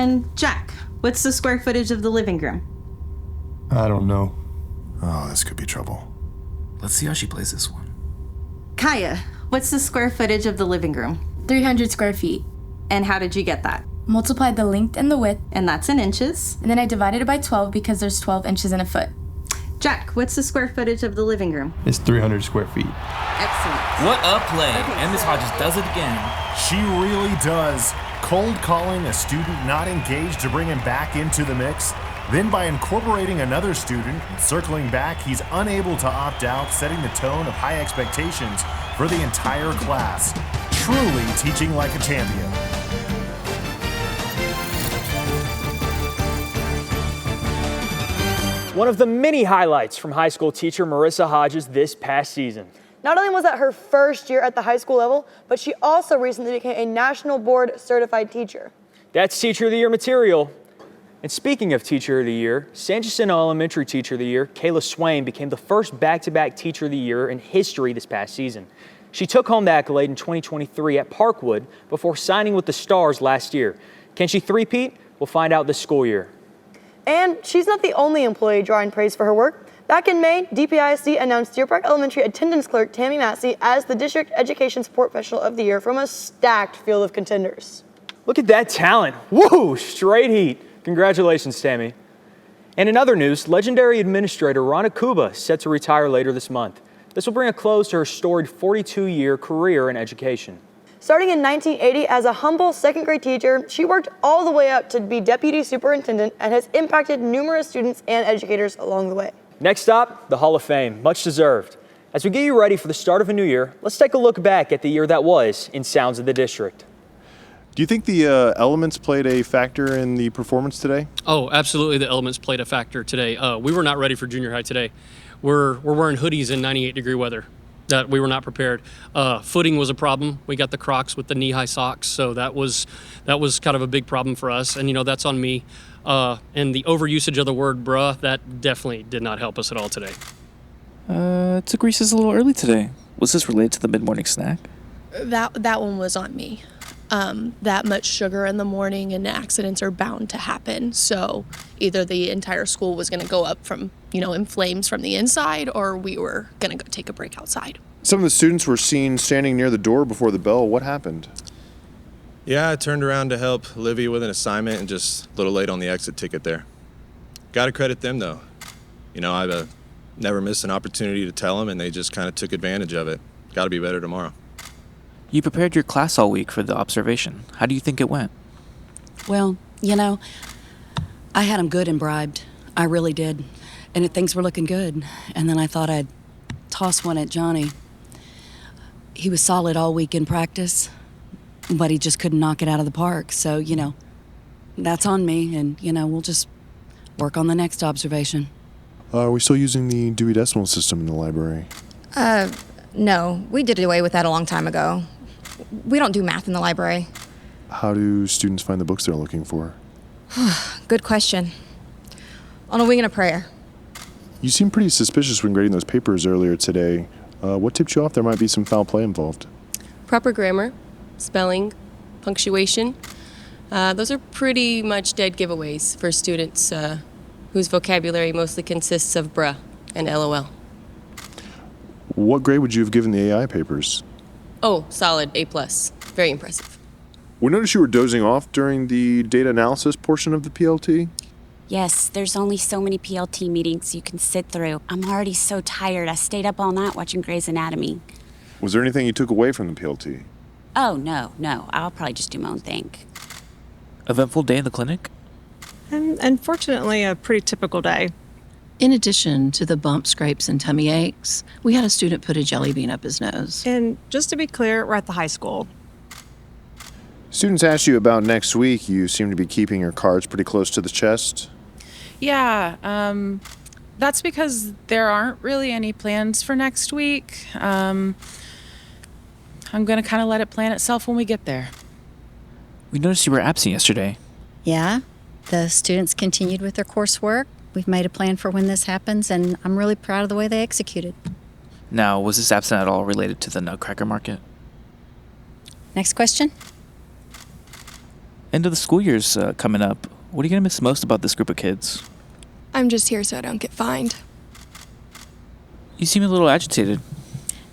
And Jack, what's the square footage of the living room? I don't know. Oh, this could be trouble. Let's see how she plays this one. Kaya, what's the square footage of the living room? 300 square feet. And how did you get that? Multiplied the length and the width, And that's in inches. and then I divided it by 12 because there's 12 inches in a foot. Jack, what's the square footage of the living room? It's 300 square feet. Excellent. What a play. And Miss Hodges does it again. She really does. Cold calling a student not engaged to bring him back into the mix. Then by incorporating another student and circling back, he's unable to opt out, setting the tone of high expectations for the entire class. Truly teaching like a champion. One of the many highlights from high school teacher Marissa Hodges this past season. Not only was that her first year at the high school level, but she also recently became a National Board Certified Teacher. That's Teacher of the Year material. And speaking of Teacher of the Year, San Jacinto Elementary Teacher of the Year, Kayla Swain, became the first back-to-back Teacher of the Year in history this past season. She took home the accolade in 2023 at Parkwood before signing with the Stars last year. Can she three-peat? We'll find out this school year. And she's not the only employee drawing praise for her work. Back in May, DPISD announced Deer Park Elementary attendance clerk Tammy Massey as the District Education Support Professional of the Year from a stacked field of contenders. Look at that talent. Woo! Straight heat. Congratulations, Tammy. And in other news, legendary administrator Rana Kuba is set to retire later this month. This will bring a close to her storied 42-year career in education. Starting in 1980 as a humble second-grade teacher, she worked all the way up to be deputy superintendent and has impacted numerous students and educators along the way. Next stop, the Hall of Fame, much deserved. As we get you ready for the start of a new year, let's take a look back at the year that was in Sounds of the District. Do you think the elements played a factor in the performance today? Oh, absolutely. The elements played a factor today. We were not ready for junior high today. We're wearing hoodies in 98-degree weather. That we were not prepared. Footing was a problem. We got the Crocs with the knee-high socks, so that was kind of a big problem for us. And that's on me. And the overusage of the word "bruh" that definitely did not help us at all today. Took recess a little early today. Was this related to the mid-morning snack? That one was on me. That much sugar in the morning and accidents are bound to happen. So either the entire school was going to go up from, in flames from the inside, or we were going to go take a break outside. Some of the students were seen standing near the door before the bell. What happened? Yeah, I turned around to help Livy with an assignment and just a little late on the exit ticket there. Gotta credit them, though. I've never missed an opportunity to tell them, and they just kind of took advantage of it. Gotta be better tomorrow. You prepared your class all week for the observation. How do you think it went? Well, I had them good and bribed. I really did. And things were looking good. And then I thought I'd toss one at Johnny. He was solid all week in practice, but he just couldn't knock it out of the park. So, that's on me. And, we'll just work on the next observation. Are we still using the Dewey Decimal System in the library? No. We did away with that a long time ago. We don't do math in the library. How do students find the books they're looking for? Good question. On a wing and a prayer. You seemed pretty suspicious when grading those papers earlier today. What tipped you off there might be some foul play involved? Proper grammar, spelling, punctuation. Those are pretty much dead giveaways for students whose vocabulary mostly consists of bruh and LOL. What grade would you have given the AI papers? Oh, solid A+. Very impressive. We noticed you were dozing off during the data analysis portion of the PLT. Yes, there's only so many PLT meetings you can sit through. I'm already so tired. I stayed up all night watching Grey's Anatomy. Was there anything you took away from the PLT? Oh, no. I'll probably just do my own thing. Eventful day in the clinic? Unfortunately, a pretty typical day. In addition to the bump scrapes and tummy aches, we had a student put a jelly bean up his nose. And just to be clear, we're at the high school. Students asked you about next week. You seem to be keeping your cards pretty close to the chest. Yeah, that's because there aren't really any plans for next week. I'm going to kind of let it plan itself when we get there. We noticed you were absent yesterday. Yeah, the students continued with their coursework. We've made a plan for when this happens, and I'm really proud of the way they executed. Now, was this absent at all related to the Nutcracker Market? Next question. End of the school year's coming up. What are you going to miss most about this group of kids? I'm just here so I don't get fined. You seem a little agitated.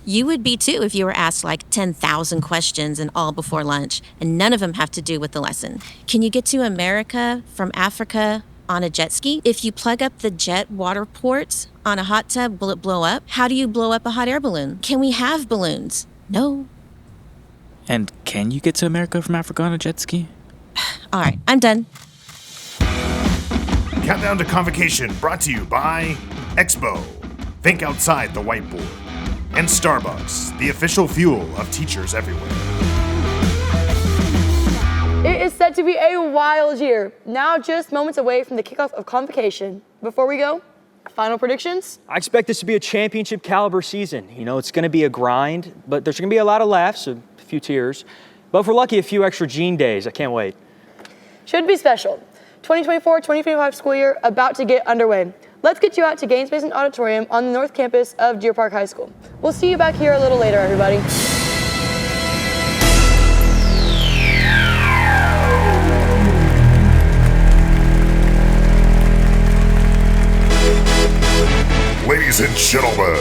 You would be too if you were asked like 10,000 questions and all before lunch, and none of them have to do with the lesson. Can you get to America from Africa on a jet ski? If you plug up the jet water ports on a hot tub, will it blow up? How do you blow up a hot air balloon? Can we have balloons? No. And can you get to America from Africa on a jet ski? All right, I'm done. Countdown to Convocation brought to you by Expo. Think outside the whiteboard. And Starbucks, the official fuel of teachers everywhere. It is set to be a wild year. Now just moments away from the kickoff of Convocation. Before we go, final predictions? I expect this to be a championship caliber season. You know, it's going to be a grind, but there's going to be a lot of laughs, a few tears. But if we're lucky, a few extra Gene days. I can't wait. Should be special. 2024-2025 school year about to get underway. Let's get you out to Gaines Basin Auditorium on the North Campus of Deer Park High School. We'll see you back here a little later, everybody. Ladies and gentlemen,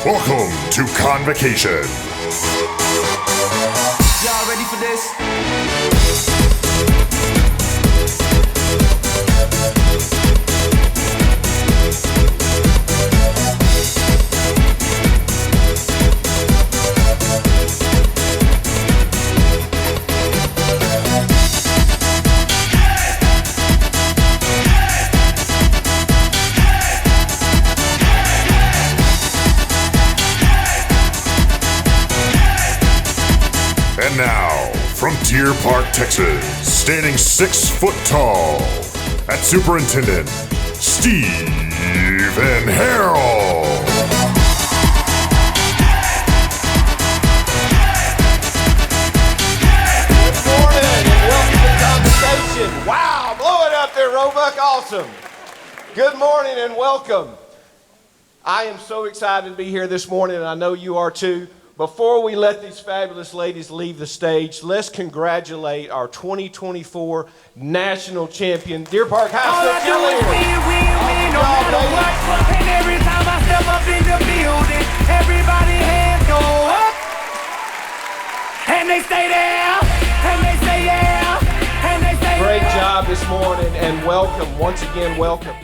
welcome to Convocation. Y'all ready for this? And now, from Deer Park, Texas, standing 6 foot tall, at Superintendent Stephen Harrell. Good morning and welcome to Convocation. Wow, blow it up there, Roebuck. Awesome. Good morning and welcome. I am so excited to be here this morning, and I know you are too. Before we let these fabulous ladies leave the stage, let's congratulate our 2024 national champion, Deer Park High School cheerleaders. No matter what, and every time I step up in the building, everybody hands go up, and they stay there, and they say yeah, and they say Great job this morning, and welcome, once again, welcome.